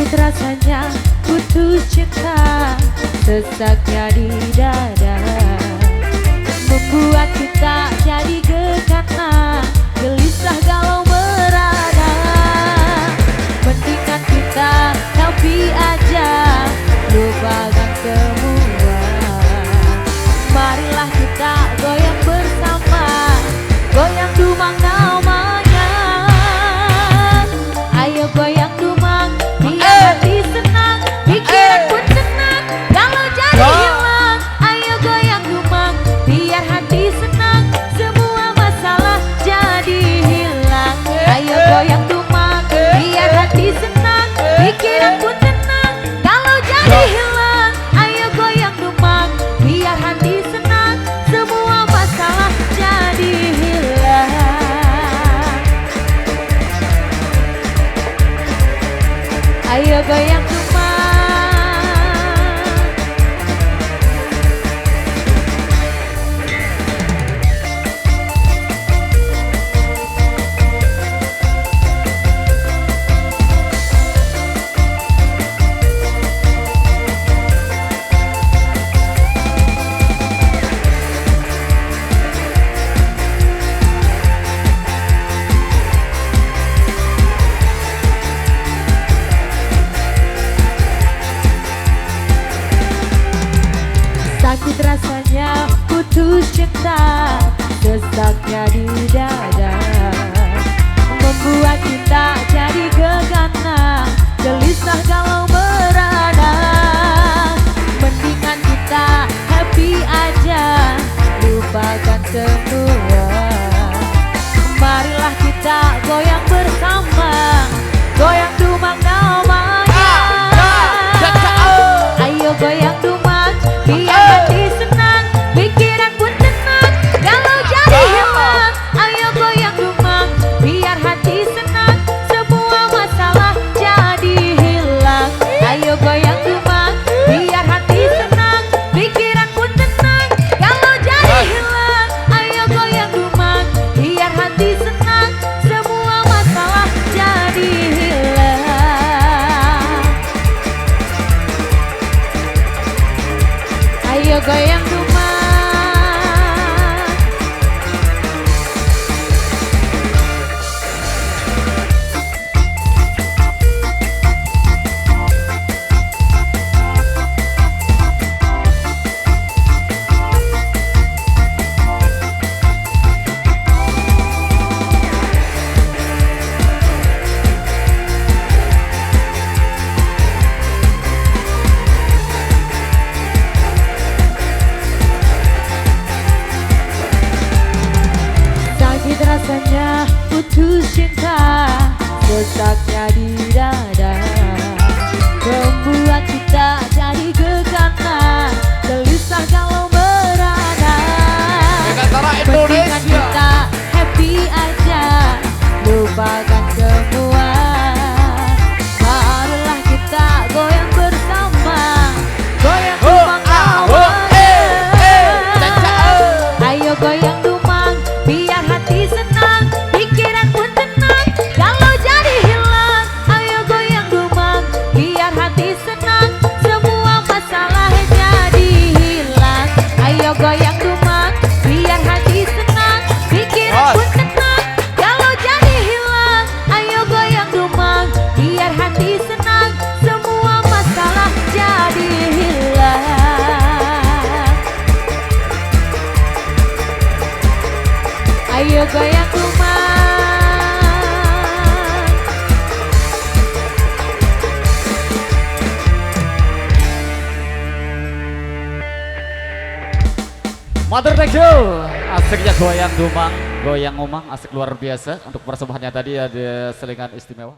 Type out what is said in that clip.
Sakit rasanya putus cinta, sesaknya di dada, membuat kita jadi gegana, gelisah galau merana. Mendingan kita happy aja, lupakan semua. Marilah kita goyang bersama, goyang dumang namanya. Ayo goyang dumang, biar hati senang, pikiran pun tenang, kalau jadi hilang. Ayo goyang dumang, biar hati senang, semua masalah jadi hilang. Ayo goyang dumang, biar hati senang, pikiran pun tenang, kalau jadi hilang. Ayo goyang dumang, biar hati senang, semua masalah jadi hilang. Ayo goyang dumang. Sakit rasanya putus cinta, sesaknya di dada, membuat kita jadi gegana, gelisah galau merana. Mendingan kita happy aja, lupakan semua. Marilah kita goyang bersama, goyang dumang namanya. Ayo goyang dumang, biar hati senang, pikiran pun tenang, kalau jadi hilang. Ayo goyang dumang, biar hati senang, semua masalah jadi hilang. Ayo goyang dumang, biar hati senang, pikiran pun tenang, kalau jadi hilang. Ayo goyang dumang, biar hati senang, semua masalah jadi hilang. Ayo goyang dumang. Sakit rasanya putus cinta, sesaknya di dada, membuat kita jadi gegana, gelisah galau merana. Mendingan kita happy aja, lupakan semua. Marilah kita goyang bersama, goyang dumang namanya. Ayo goyang dumang, biar hati senang, pikiran pun tenang, kalau jadi hilang. Ayo goyang dumang, biar hati senang, semua masalah jadi hilang. Ayo goyang dumang, biar hati senang, pikiran pun tenang, kalau jadi hilang. Ayo goyang dumang, biar hati senang, semua masalah jadi hilang. Ayo goyang dumang. Matur thank you. Asiknya goyang dumang, goyang ngomong, asik luar biasa. Untuk persembahannya tadi ada selingan istimewa.